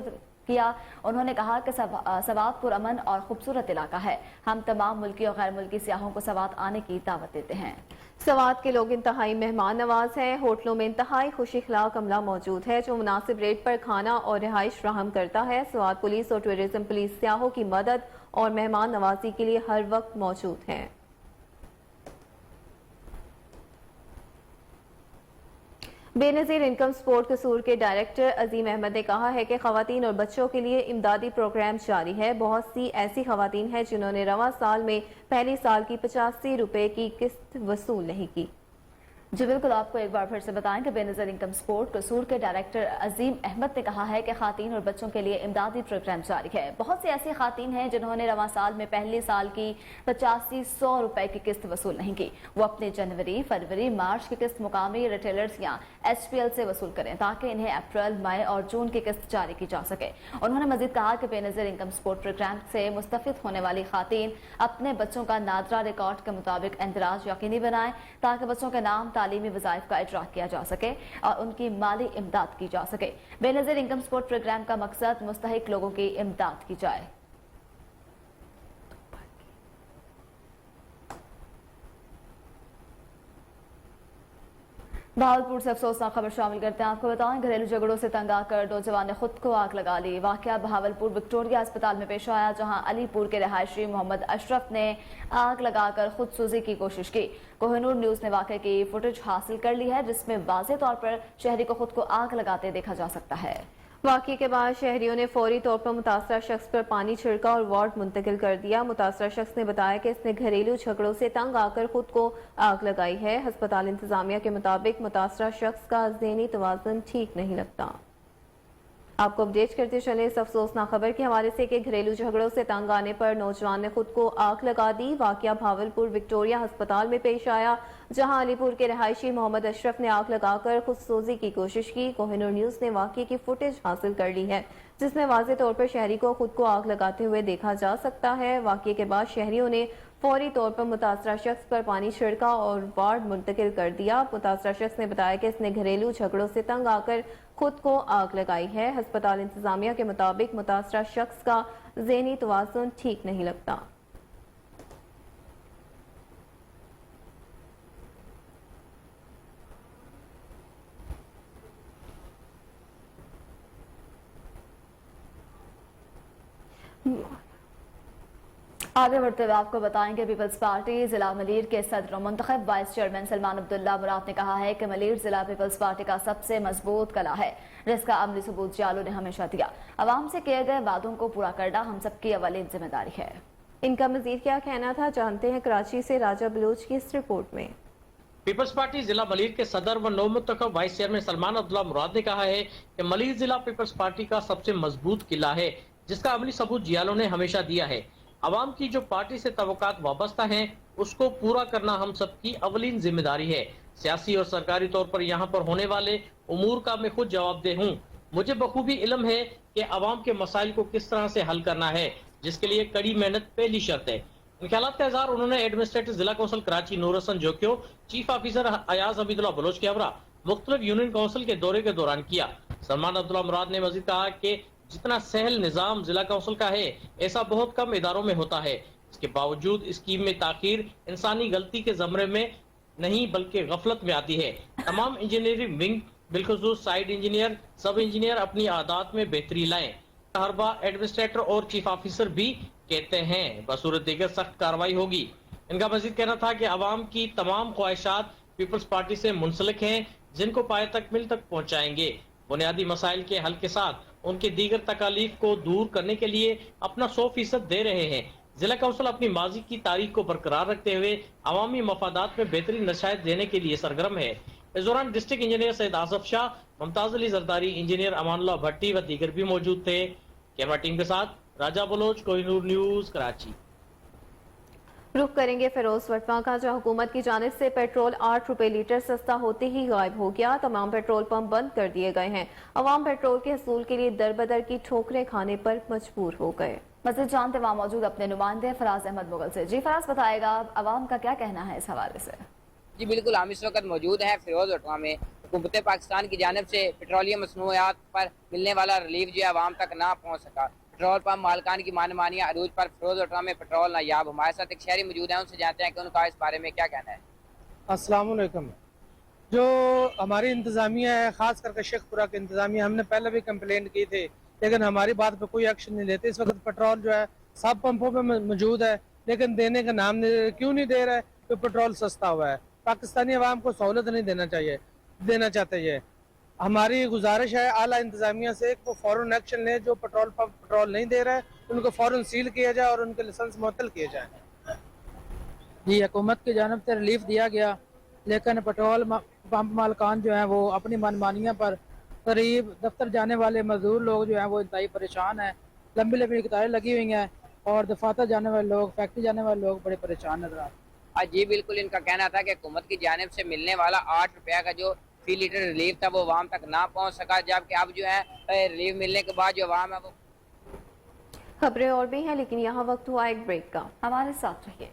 किया। उन्होंने कहा कि सवात पुरअमन और खूबसूरत इलाका है। हम तमाम मुल्की और गैर मुल्की सियाहों को सवात आने की दावत देते हैं। सवात के लोग इंतहाई मेहमान नवाज हैं। होटलों में इंतहाई खुश इखलाक अमला मौजूद है जो मुनासिब रेट पर खाना और रिहाइश फ्राहम करता है। सवात पुलिस और टूरिज्म पुलिस सियाहों की मदद और मेहमान नवाजी के लिए हर वक्त मौजूद हैं। बेनज़ीर इनकम सपोर्ट कसूर के डायरेक्टर अजीम अहमद ने कहा है कि खवातीन और बच्चों के लिए इमदादी प्रोग्राम जारी है। बहुत सी ऐसी खवातीन हैं जिन्होंने रवां साल में पहले साल की 85 रुपए की किस्त वसूल नहीं की। जी बिल्कुल, आपको एक बार फिर से बताएं कि बेनज़ीर इनकम सपोर्ट कसूर के डायरेक्टर अजीम अहमद ने कहा है कि खातीन और बच्चों के लिए इमदादी प्रोग्राम जारी है। बहुत सी ऐसी खातीन हैं जिन्होंने रवां साल में पहले साल की 8500 रुपए की किस्त वसूल नहीं की। वो अपने जनवरी, फरवरी, मार्च की किस्त मुकामी रिटेलर्स या HPL से वसूल करें ताकि इन्हें अप्रैल, मई और जून की किस्त जारी की जा सके। उन्होंने मजीद कहा कि बेनज़ीर इनकम सपोर्ट प्रोग्राम से मुस्तफिद होने वाली खातीन अपने बच्चों का नादरा रिकॉर्ड के मुताबिक इंदराज यकीनी बनाएं ताकि बच्चों के नाम तालीमी वज़ाइफ का इजरा किया जा सके और उनकी माली इमदाद की जा सके। बेनज़ीर इनकम सपोर्ट प्रोग्राम का मकसद मुस्तहिक लोगों की इमदाद की जाए। भावलपुर से अफसोसनाक खबर शामिल करते हैं। आपको बताएं, घरेलू झगड़ों से तंग आकर दो जवान ने खुद को आग लगा ली। वाकया भावलपुर विक्टोरिया अस्पताल में पेश आया, जहां अलीपुर के रहायशी मोहम्मद अशरफ ने आग लगाकर खुदसूजी की कोशिश की। कोहिनूर न्यूज ने वाकये की फुटेज हासिल कर ली है जिसमें वाज़ेह तौर पर शहरी को खुद को आग लगाते देखा जा सकता है। वाक़ये के बाद शहरियों ने फौरी तौर पर मुतासरा शख्स पर पानी छिड़का और वार्ड मुंतकिल कर दिया। मुतासरा शख्स ने बताया कि इसने घरेलू झगड़ों से तंग आकर खुद को आग लगाई है। अस्पताल इंतजामिया के मुताबिक मुतासरा शख्स का ज़हनी तवाज़ुन ठीक नहीं लगता। आपको अपडेट करते चले इस अफसोसनाक खबर के हवाले से कि घरेलू झगड़ों से तंग आने पर नौजवान ने खुद को आग लगा दी। वाकया भावलपुर विक्टोरिया अस्पताल में पेश आया, जहां अलीपुर के रहायशी मोहम्मद अशरफ ने आग लगाकर खुदसोजी की कोशिश की। कोहिनूर न्यूज ने वाकये की फुटेज हासिल कर ली है, जिसमें वाज़ेह तौर पर शहरी को खुद को आग लगाते हुए देखा जा सकता है। वाकये के बाद शहरियों ने फौरी तौर पर मुतासरा शख्स पर पानी छिड़का और वार्ड मुंतकिल कर दिया। मुतासरा शख्स ने बताया कि इसने घरेलू झगड़ों से तंग आकर खुद को आग लगाई है। अस्पताल इंतजामिया के मुताबिक मुतासरा शख्स का ज़हनी तवाज़ुन ठीक नहीं लगता। आगे बढ़ते हुए आपको बताएं कि पीपल्स पार्टी जिला मलीर के सदर और मुंतखब वाइस चेयरमैन सलमान अब्दुल्ला मुराद ने कहा है कि मलीर जिला पीपल्स पार्टी का सबसे मजबूत कला है, जिसका अमली सबूत जालू ने हमेशा दिया। अवाम से किए गए वादों को पूरा करना हम सबकी अवलीन जिम्मेदारी है। इनका मजीद क्या कहना था, जानते हैं कराची से राजा बलोच की इस रिपोर्ट में। पीपल्स पार्टी जिला मलीर के सदर व नवमुंतखब वाइस चेयरमैन सलमान अब्दुल्ला मुराद ने कहा है कि मलीर जिला पीपल्स पार्टी का सबसे मजबूत किला है, जिसका अमली सबूत जियालों ने हमेशा दिया है। अवाम की जो पार्टी से तवक्कात वाबस्ता हैं, उसको पूरा करना हम सबकी अवलीन जिम्मेदारी है। सियासी और सरकारी तौर पर यहाँ पर होने वाले उमूर का मैं खुद जवाबदेह हूँ। मुझे बखूबी इल्म है कि अवाम के मसाइल को किस तरह से हल करना है, जिसके लिए कड़ी मेहनत पहली शर्त है। इन ख्यालात का इज़हार उन्होंने एडमिनिस्ट्रेटिव जिला council Karachi Noor Hassan Jokhio, chief officer Ayaz Hamidullah Baloch के हमरा मुख्तलिफ यूनियन काउंसिल के दौरे के दौरान किया। सलमान अब्दुल्ला मुराद ने मजीद कहा कि जितना सहल निजाम जिला काउंसिल का है, ऐसा बहुत कम इदारों में होता है। इसके बावजूद स्कीम में ताखीर इंसानी गलती के ज़मरे में नहीं बल्कि गफलत में आती है। तमाम इंजीनियरिंग विंग बिलखुसूस साइड इंजीनियर, सब इंजीनियर अपनी आदात में बेहतरी लाएं। हरबा एडमिनिस्ट्रेटर और चीफ ऑफिसर भी कहते हैं बसूरत दीगर सख्त कार्रवाई होगी। इनका मजीद कहना था कि अवाम की तमाम ख्वाहिशात पीपल्स पार्टी से मुंसलिक हैं, जिनको पाए तक मिल तक पहुँचाएंगे। बुनियादी मसाइल के हल के साथ उनकी दीगर तकालीफ को दूर करने के लिए अपना 100% दे रहे हैं। जिला काउंसिल अपनी माजी की तारीख को बरकरार रखते हुए अवामी मफादात में बेहतरीन नशायत देने के लिए सरगर्म है। इस दौरान district engineer Syed Asif Shah, Mumtaz Ali Zardari, engineer Amanullah Bhatti व दीगर भी मौजूद थे। कैमरा टीम के साथ राजा बलोच, कोहिनूर न्यूज, कराची। रुख करेंगे फिरोज वटवा का, जो हुकूमत की जानिब से पेट्रोल 8 रुपए लीटर सस्ता होते ही गायब हो गया। तमाम पेट्रोल पंप बंद कर दिए गए हैं। अवाम पेट्रोल के हसूल के लिए दर बदर की ठोकरें खाने पर मजबूर हो गए। मजीद जानते वहाँ मौजूद अपने नुमाइंदे फराज अहमद मुगल से। जी फराज, बताएगा अवाम का क्या कहना है इस हवाले से? जी बिल्कुल, हम इस वक्त मौजूद हैं फिरोज वटवा में। हुकूमत पाकिस्तान की जानिब से पेट्रोलियम मसनूआत पर मिलने वाला रिलीफ जो है अवाम तक ना पहुँच सका। पेट्रोल पंप मालकान की मानमानियाँ अरूज पर फिरोज वटवा में पेट्रोल नायाब। हमारे साथ एक शहरी मौजूद है, उनसे जानते हैं कि उनका इस बारे में क्या कहना है। अस्सलाम वालेकुम। जो हमारी इंतज़ामिया है, ख़ास करके शेखपुरा की इंतज़ामिया, हमने पहले भी कंप्लेंट की थी, लेकिन हमारी बात पे कोई एक्शन नहीं लेते। इस वक्त पेट्रोल जो है सब पंपों पे मौजूद है, लेकिन देने का नाम क्यों नहीं दे रहा है? तो पेट्रोल सस्ता हुआ है। पाकिस्तानी अवाम को सहूलत नहीं देना चाहते। ये हमारी गुजारिश है आला इंतज़ामिया से, वो फ़ौरन एक्शन ले। जो पेट्रोल पंप पेट्रोल नहीं दे रहा है, उनको फ़ौरन सील किया जाए और उनके लाइसेंस मुअत्तल किए जाए। जी, हुकूमत की जानिब से रिलीफ दिया गया, लेकिन पेट्रोल पंप मालकान जो हैं वो अपनी मनमानियों पर करीब दफ्तर जाने वाले मजदूर लोग जो हैं वो इंतहाई परेशान हैं। लंबी लंबी कतारें लगी हुई हैं और दफातर जाने वाले लोग, फैक्ट्री जाने वाले लोग बड़े परेशान नजर आ रहे हैं। जी बिल्कुल, इनका कहना था कि हुकूमत की जानिब से मिलने वाला 8 रुपया का जो फी लीटर रिलीफ था वो अवाम तक ना पहुँच सका, जबकि अब जो है रिलीफ मिलने के बाद जो अवाम है वो। खबरें और भी हैं, लेकिन यहाँ वक्त हुआ एक ब्रेक का। हमारे साथ रहिए।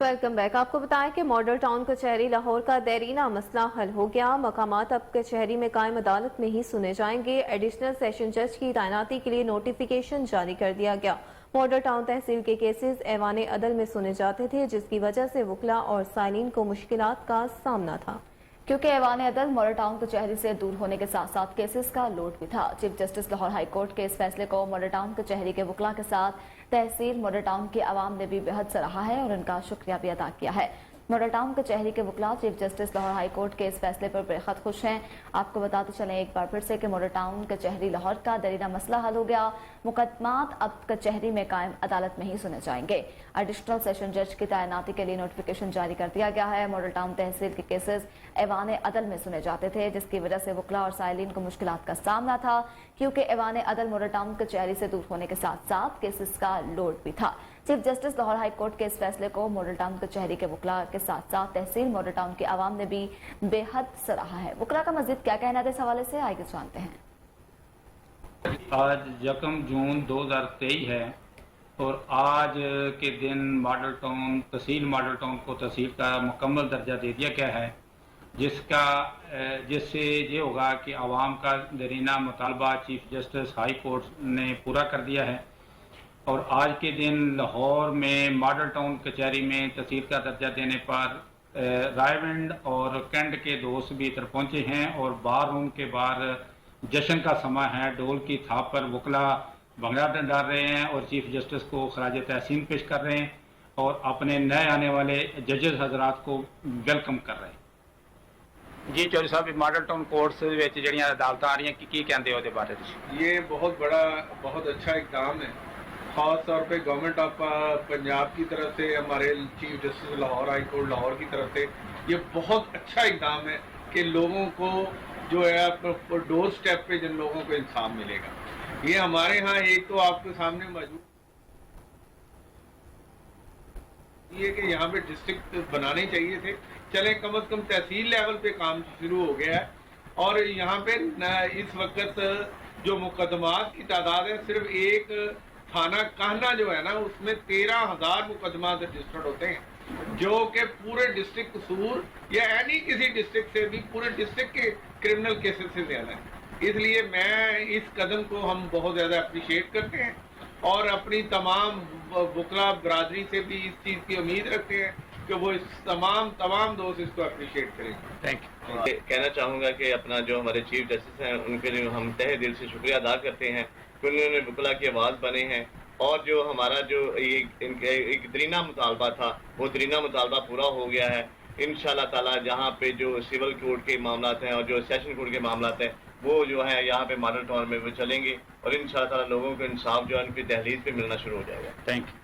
Welcome back. आपको बताएं कि मॉडल टाउन कचहरी लाहौर का देरीना मसला हल हो गया। मकामात अब कचहरी में कायम अदालत में ही सुने जाएंगे। एडिशनल सेशन जज की तैनाती के लिए नोटिफिकेशन जारी कर दिया गया। मॉडल टाउन तहसील के केसेस ऐवान अदल में सुने जाते थे, जिसकी वजह से वकला और साइलिन को मुश्किलात का सामना था। क्योंकि ऐवान अदल मॉडल टाउन कचहरी से दूर होने के साथ साथ केसेस का लोड भी था। Chief justice Lahore high court के इस फैसले को मॉडल टाउन कचहरी के वकला के साथ तहसील मॉडल टाउन की आवाम ने भी बेहद सराहा है और उनका शुक्रिया भी अदा किया है। मॉडल टाउन कचहरी के वकला chief justice Lahore high court के इस फैसले पर बेहद खुश हैं। आपको बताते चलें एक बार फिर से कि मॉडल टाउन कचहरी लाहौर का दरीना मसला हल हो गया। मुकदमात अब कचहरी में कायम अदालत में ही सुने जाएंगे। एडिशनल सेशन जज की तैनाती के लिए नोटिफिकेशन जारी कर दिया गया है। मॉडल टाउन तहसील के केसेस ऐवान अदल में सुने जाते थे, जिसकी वजह से वकला और साइलिन को मुश्किलात का सामना था, क्योंकि ऐवान अदल मॉडल टाउन कचहरी से दूर होने के साथ साथ केसेस का लोड भी था। Chief justice Lahore high court के इस फैसले को मॉडल टाउन कचहरी के वकला के साथ साथ तहसील मॉडल टाउन की आवाम ने भी बेहद सराहा है। वकला का मजीद क्या कहना है इस हवाले से आगे जानते हैं। आज 1 जून 2023 है और आज के दिन मॉडल टाउन तहसील मॉडल टाउन को तहसील का मुकम्मल दर्जा दे दिया गया है, जिससे ये होगा कि आवाम का दरीना मुतालबा चीफ जस्टिस हाई कोर्ट ने पूरा कर दिया है। और आज के दिन लाहौर में मॉडल टाउन कचहरी में तहसील का दर्जा देने पर रायविंड और कैंट के दोस्त भी इधर पहुंचे हैं और बार रूम के बाहर जश्न का समय है। ढोल की थाप पर वकला भंगड़ा डाल रहे हैं और चीफ जस्टिस को खराज तहसीन पेश कर रहे हैं और अपने नए आने वाले जजेस हजरात को वेलकम कर रहे हैं। जी चौधरी साहब, मॉडल टाउन कोर्ट्स विच जिहड़ियां अदालतां आ रही की कहंदे हो इहदे बारे? ये बहुत अच्छा इकदाम है। खास तौर पे गवर्नमेंट ऑफ पंजाब की तरफ से, हमारे chief justice Lahore high court Lahore की तरफ से ये बहुत अच्छा इकदाम है कि लोगों को जो है डोर स्टेप पे जिन लोगों को इंसाफ मिलेगा। ये हमारे यहाँ एक तो आपके सामने मौजूद ये कि यहाँ पे डिस्ट्रिक्ट बनाने चाहिए थे, चले कम से कम तहसील लेवल पे काम शुरू हो गया है। और यहाँ पे इस वक्त जो मुकदमात की तादाद है, सिर्फ एक थाना कान्हा जो है ना, उसमें 13,000 मुकदमात रजिस्टर्ड होते हैं, जो कि पूरे डिस्ट्रिक्ट कसूर या एनी किसी डिस्ट्रिक्ट से भी पूरे डिस्ट्रिक्ट के क्रिमिनल केसेस से ज्यादा है। इसलिए मैं इस कदम को हम बहुत ज्यादा अप्रिशिएट करते हैं और अपनी तमाम वकला बरादरी से भी इस चीज की उम्मीद रखते हैं कि वो इस तमाम दोस्त इसको अप्रिशिएट करेंगे। Thank you. कहना चाहूँगा कि अपना जो हमारे चीफ जस्टिस हैं उनके लिए हम तहे दिल से शुक्रिया अदा करते हैं कि उन्होंने वकला की आवाज़ बने हैं और जो हमारा जो एक दरीना मुतालबा था वो दरीना मुतालबा पूरा हो गया है। इंशाल्लाह ताला जहाँ पे जो सिविल कोर्ट के मामलात हैं और जो सेशन कोर्ट के मामलात हैं वो जो है यहाँ पे मॉडल टाउन में वो चलेंगे और इंशाल्लाह ताला लोगों को इंसाफ जो है उनकी दहलीज पे मिलना शुरू हो जाएगा। Thank you.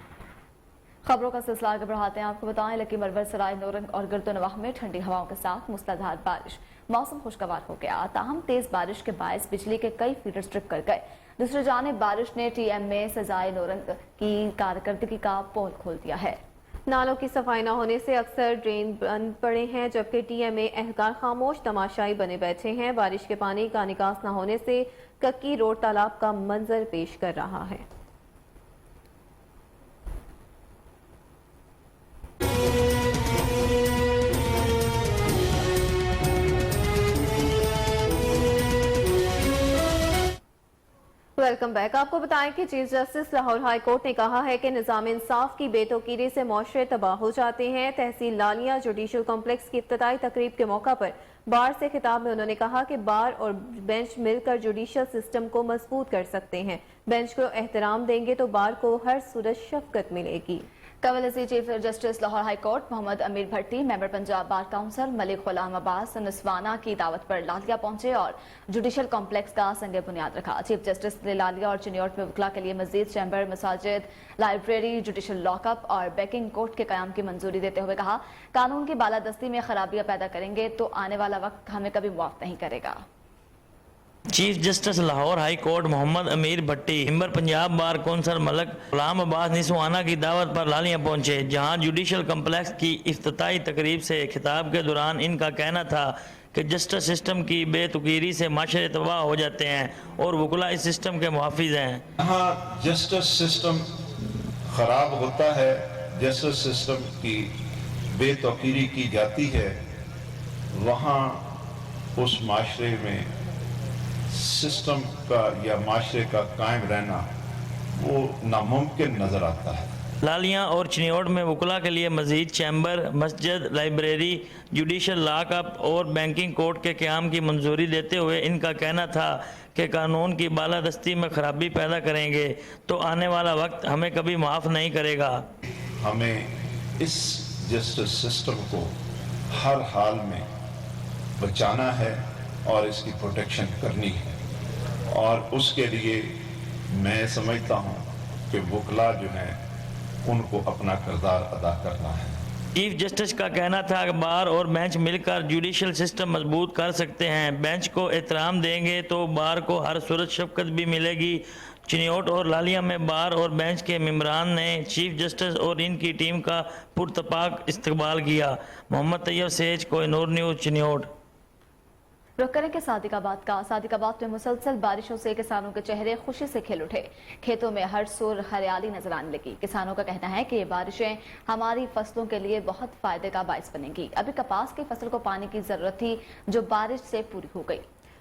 खबरों का सिलसिला आगे बढ़ाते हैं। आपको बताएं लकी मरवर सराय नौरंग और गिरदोनवाह में ठंडी हवाओं के साथ मूसलाधार बारिश, मौसम खुशगवार हो गया। ताहम तेज बारिश के बायस बिजली के कई फीडर स्ट्रिप कर गए। दूसरी जानिब बारिश ने टीएम में सजाए नौरंग की कारकर्दगी का पोल खोल दिया है। नालों की सफाई न होने से अक्सर ड्रेन बंद पड़े हैं, जबकि टीएमए एहलकार खामोश तमाशाई बने बैठे हैं। बारिश के पानी का निकास न होने से कक्की रोड तालाब का मंजर पेश कर रहा है। Welcome back. आपको बताएं कि chief justice Lahore high court ने कहा है कि निज़ाम इंसाफ की बेतौकीरी से मुआशरे तबाह हो जाते हैं। तहसील लालिया जुडिशल कॉम्प्लेक्स की इफ्तिताई तकरीब के मौका पर बार से खिताब में उन्होंने कहा कि बार और बेंच मिलकर जुडिशल सिस्टम को मजबूत कर सकते हैं। बेंच को एहतराम देंगे तो बार को हर सूरत शफकत मिलेगी। कवलसी chief justice Lahore high court Mohammad Ameer Bhatti, member Punjab bar council Malik Ghulam Abbas Naswana की दावत पर लालिया पहुंचे और जुडिशल कॉम्प्लेक्स का संग बुनियाद रखा। चीफ जस्टिस ने लालिया और चिन्योट में वकला के लिए मजीद चैम्बर, मसाजिद, लाइब्रेरी, जुडिशल लॉकअप और बेकिंग कोर्ट के कयाम की मंजूरी देते हुए कहा, कानून की बालादस्ती में खराबियां पैदा करेंगे तो आने वाला वक्त हमें कभी मुआफ नहीं करेगा। Chief justice Lahore high court Mohammad Ameer Bhatti, member Punjab bar council Malik Ghulam Abbas Niswana की दावत पर लालिया पहुंचे, जहां जुडिशल कम्प्लेक्स की इफ्तिताई तकरीब से खिताब के दौरान इनका कहना था कि जस्टिस सिस्टम की बेतुकीरी से माशरे तबाह हो जाते हैं और वकला इस सिस्टम के मुहाफिज हैं। यहाँ जस्टिस सिस्टम खराब होता है, जस्टिस सिस्टम की बेतुकीरी की जाती है, वहाँ उस माशरे में सिस्टम का या माशरे का कायम रहना वो नामुमकिन नजर आता है। लालियां और चिन्योट में वकला के लिए मजीद चैम्बर, मस्जिद, लाइब्रेरी, जुडिशल लॉक अप और बैंकिंग कोर्ट के क़याम की मंजूरी देते हुए इनका कहना था कि कानून की बालादस्ती में खराबी पैदा करेंगे तो आने वाला वक्त हमें कभी माफ़ नहीं करेगा। हमें इस जस्टिस सिस्टम को हर हाल में बचाना है और इसकी प्रोटेक्शन करनी है, और उसके लिए मैं समझता हूँ कि वकला जो हैं उनको अपना किरदार अदा करना है। चीफ जस्टिस का कहना था कि बार और बेंच मिलकर जुडिशल सिस्टम मजबूत कर सकते हैं। बेंच को एहतराम देंगे तो बार को हर सूरत शफकत भी मिलेगी। चिन्योट और लालिया में बार और बेंच के मेंबरान ने चीफ जस्टिस और इनकी टीम का पुरतपाक इस्तकबाल किया। मोहम्मद तैयब सेज, कोहिनूर न्यूज़, चिन्योट। रुक करेंगे सादिकाबाद का। सादिकाबाद में मुसलसल बारिशों से किसानों के चेहरे खुशी से खिल उठे। खेतों में हर सुर हरियाली नजर आने लगी। किसानों का कहना है कि ये बारिशें हमारी फसलों के लिए बहुत फायदे का बायस बनेंगी। अभी कपास की फसल को पानी की जरूरत थी जो बारिश से पूरी हो गई।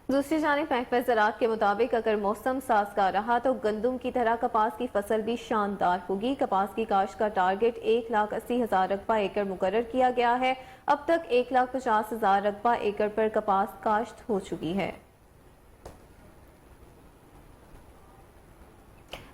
दूसरी जानिब महकमा ज़राअत के मुताबिक अगर मौसम साजगार रहा तो गंदम की तरह कपास की फसल भी शानदार होगी। कपास की काश्त का टारगेट 1,80,000 रकबा एकड़ मुकर्रर किया गया है। अब तक 1,50,000 रकबा एकड़ पर कपास काश्त हो चुकी है।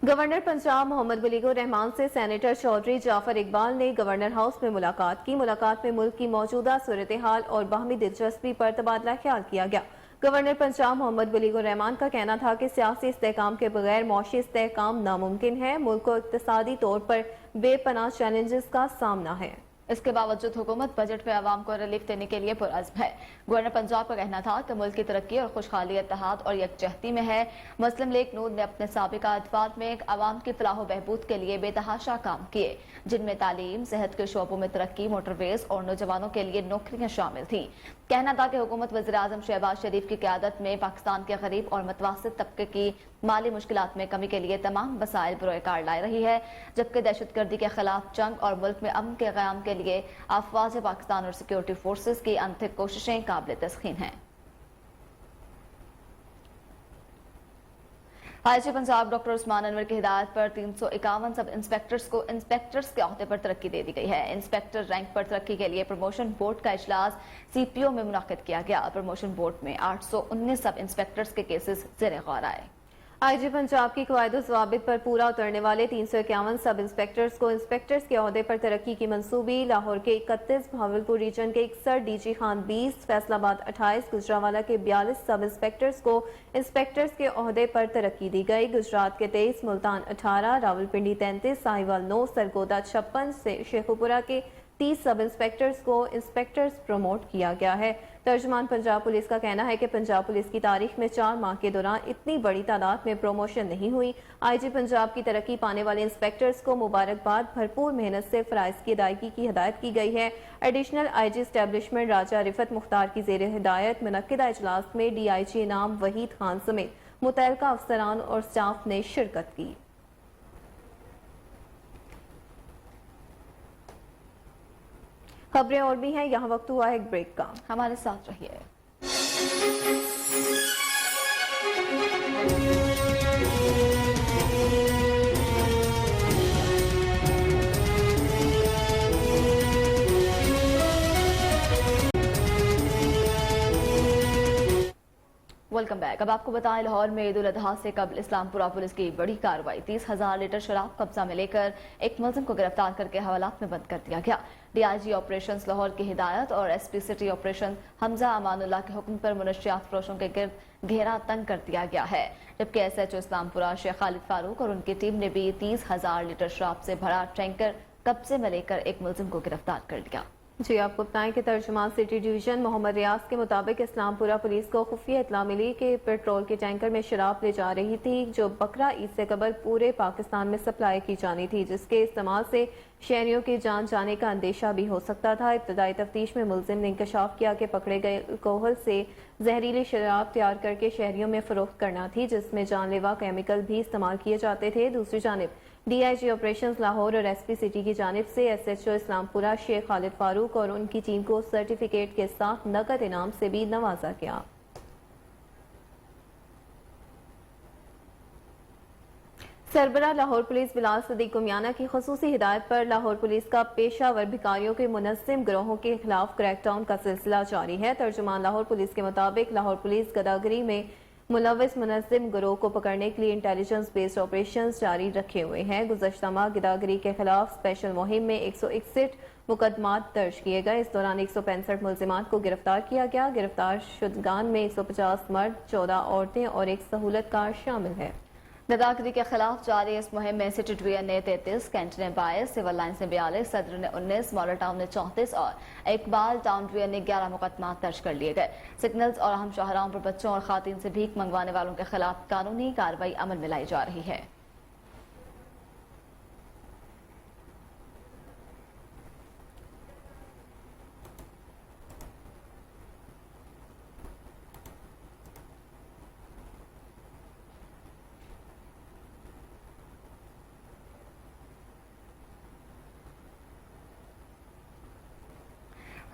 गवर्नर पंजाब मोहम्मद वलीगुर रहमान से सेनेटर चौधरी जाफर इकबाल ने गवर्नर हाउस में मुलाकात की। मुलाकात में मुल्क की मौजूदा सूरत हाल और बाहमी दिलचस्पी पर तबादला ख्याल किया गया। गवर्नर पंजाब मोहम्मद वलीगुर रहमान का कहना था कि सियासी इस्तेहकाम के बगैर मौशी इस्तेहकाम नामुमकिन है। मुल्क को इक्तिसादी तौर पर बेपनाह चैलेंजेस का सामना है। इसके बावजूद हुकूमत बजट में आवाम को रिलीफ देने के लिए पुरअज़्म है। गवर्नर पंजाब का कहना था कि मुल्क की तरक्की और खुशहाली इत्तेहाद और यकजहती में है। मुस्लिम लीग नून ने अपने साबिका अदवार में आवाम की फलाह व बहबूद के लिए बेतहाशा काम किए, जिनमें तालीम, सेहत के शोबों में तरक्की, मोटरवेज और नौजवानों के लिए नौकरियां शामिल थी। कहना था कि हुकूमत वज़ीर आज़म शहबाज शरीफ की क़यादत में पाकिस्तान के गरीब और मुतवस्सित तबके की माली मुश्किलात में कमी के लिए तमाम वसाइल बरोकार लाई रही है, जबकि दहशतगर्दी के खिलाफ जंग और मुल्क में अमन के क़याम के लिए अफवाज पाकिस्तान और सिक्योरिटी फोर्सेस की अनथक कोशिशें काबिल तस्खीन हैं। आईजी पंजाब डॉक्टर उस्मान अनवर की हिदायत पर 351 सब इंस्पेक्टर्स को इंस्पेक्टर्स के अहदे पर तरक्की दे दी गई है। इंस्पेक्टर रैंक पर तरक्की के लिए प्रमोशन बोर्ड का इजलास सीपीओ में मुनक्किद किया गया। प्रमोशन बोर्ड में 819 सब इंस्पेक्टर्स के केसेस ज़ेर गौर आए। आईजी पंजाब की कवायद-ओ-ज़वाबित पर पूरा उतरने वाले 351 सब इंस्पेक्टर्स को इंस्पेक्टर्स के अहदे पर तरक्की की मंसूबी। लाहौर के 31, भावलपुर रीजन के 61, डीजी खान 20, फैसलाबाद 28, गुजरांवाला के 42 सब इंस्पेक्टर्स को इंस्पेक्टर्स के अहदे पर तरक्की दी गई। गुजरात के 23, मुल्तान 18, रावलपिंडी 33, साहिवाल 9, सरगोदा 56 से शेखुपुरा के 30 सब इंस्पेक्टर्स को इंस्पेक्टर्स प्रमोट किया गया है। तर्जुमान पंजाब पुलिस का कहना है कि पंजाब पुलिस की तारीख में 4 माह के दौरान इतनी बड़ी तादाद में प्रमोशन नहीं हुई। आईजी पंजाब की तरक्की पाने वाले इंस्पेक्टर्स को मुबारकबाद। भरपूर मेहनत से फराइज की अदायगी की हिदायत की गई है। एडिशनल आईजी एस्टेब्लिशमेंट राजा रिफत मुख्तार की जेर हिदायत मुनक्किदा इजलास में DIG इनाम वहीद खान समेत मुतल्लिका अफसरान और स्टाफ ने शिरकत की। खबरें और भी हैं, यहाँ वक्त हुआ है एक ब्रेक का, हमारे साथ रहिए। Welcome back. अब आपको बताएं, लाहौर में ईद उल अजहा से कबल इस्लामपुरा पुलिस की बड़ी कार्रवाई। 30,000 लीटर शराब कब्जा में लेकर एक मुलजिम को गिरफ्तार करके हवालात में बंद कर दिया गया। DIG ऑपरेशंस लाहौर की हिदायत और SP city operation Hamza Amanullah के हुक्म पर मुनशियात फरोशों के गिर्द घेरा तंग कर दिया गया है, जबकि SHO इस्लामपुरा शेख खालिद फारूक और उनकी टीम ने भी 30,000 लीटर शराब से भरा टैंकर कब्जे में लेकर एक मुलजिम को गिरफ्तार कर लिया। जी आपको बताएं कि तर्जुमान सिटी डिवीजन मोहम्मद रियाज के मुताबिक इस्लामपुरा पुलिस को खुफिया इत्तला मिली कि पेट्रोल के टैंकर में शराब ले जा रही थी, जो बकरा ईद से कबल पूरे पाकिस्तान में सप्लाई की जानी थी, जिसके इस्तेमाल से शहरियों की जान जाने का अंदेशा भी हो सकता था। इब्तदाई तफ्तीश में मुलजिम ने इंकशाफ किया कि पकड़े गए अल्कोहल से जहरीली शराब तैयार करके शहरियों में फरोख्त करना थी, जिसमें जानलेवा केमिकल भी इस्तेमाल किए जाते थे। दूसरी जानिब DIG ऑपरेशंस लाहौर और SP सिटी की जानिब से SHO इस्लामपुरा शेख खालिद फारूक और उनकी टीम को सर्टिफिकेट के साथ नकद इनाम से भी नवाजा गया। सरबराह लाहौर पुलिस बिलाल सदीक उमियाना की खसूसी हिदायत पर लाहौर पुलिस का पेशा वर भिखारियों के मुनज़्ज़िम गिरोहों के खिलाफ क्रैकडाउन का सिलसिला जारी है। तर्जुमान लाहौर पुलिस के मुताबिक लाहौर पुलिस गदागरी में मुलव्वस मुनज़्ज़िम गिरोह को पकड़ने के लिए इंटेलिजेंस बेस्ड ऑपरेशन जारी रखे हुए हैं। गुज़श्ता माह गिदागरी के खिलाफ स्पेशल मुहिम में 161 मुकदमात दर्ज किए गए। इस दौरान 165 मुल्जिमात को गिरफ्तार किया गया। गिरफ्तार शुदगान में 150 मर्द, 14 औरतें और एक सहूलतकार शामिल है। गदागरी के खिलाफ जारी इस मुहिम में सिटी डिवीजन ने 33, कैंट ने 22, सिविल लाइन्स ने 42, सदर ने 19, मॉडल टाउन ने 34 और इकबाल टाउन डिवीजन ने 11 मुकदमात दर्ज कर लिए गए। सिग्नल्स और अहम शाहराहों पर बच्चों और खातून से भीख मंगवाने वालों के खिलाफ कानूनी कार्रवाई अमल में लाई जा रही है।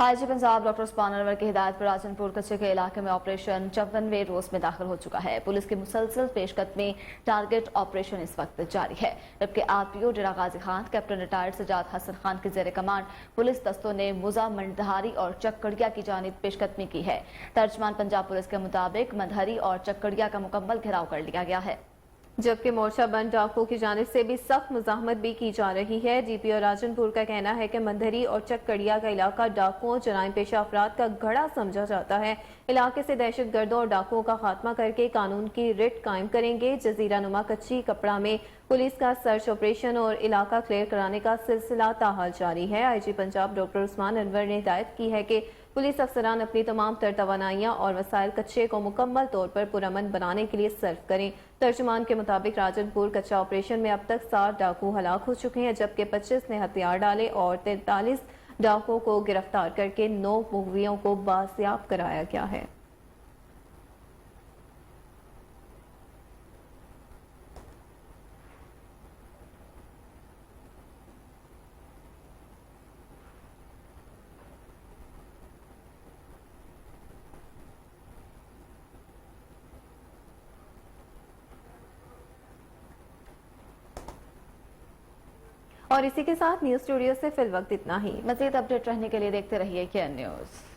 आईजी पंजाब डॉक्टर उस्मान अनवर की हिदायत पर राजनपुर कच्चे के इलाके में ऑपरेशन 54वें रोज में दाखिल हो चुका है। पुलिस की मुसलसल पेशकदमी टारगेट ऑपरेशन इस वक्त जारी है, जबकि आरपीओ डेरा गाजी खान, कैप्टन रिटायर्ड सजाद हसन खान के जेर कमांड पुलिस दस्तों ने मुजा, मंडधारी और चक्कड़िया की जानिब पेशकदमी की है। तर्जमान पंजाब पुलिस के मुताबिक मंडहरी और चक्कड़िया का मुकम्मल घेराव कर लिया गया है, जबकि मोर्चा बंद डाकुओं की जानिब से भी सख्त मुजाहमत भी की जा रही है। डीपीओ राजनपुर का कहना है कि मंदहरी और चक्कड़िया का इलाका डाकुओं, जराइम पेशा अफराद का गढ़ा समझा जाता है। इलाके से दहशत गर्दों और डाकुओं का खात्मा करके कानून की रिट कायम करेंगे। जजीरा नुमा कच्ची कपड़ा में पुलिस का सर्च ऑपरेशन और इलाका क्लियर कराने का सिलसिला ताहाल जारी है। आईजी पंजाब डॉक्टर उस्मान अनवर ने हिदायत की है कि पुलिस अफसरान अपनी तमाम तर तवानाइयाँ और वसाइल कच्चे को मुकम्मल तौर पर पुरअमन बनाने के लिए सर्व करें। तर्जुमान के मुताबिक राजनपुर कच्चा ऑपरेशन में अब तक 7 डाकू हलाक हो चुके हैं, जबकि 25 ने हथियार डाले और 43 डाकुओं को गिरफ्तार करके 9 मुगवियों को बाजियाब कराया गया है। और इसी के साथ न्यूज स्टूडियो से फिल वक्त इतना ही। मज़ीद अपडेट रहने के लिए देखते रहिए केएन न्यूज़।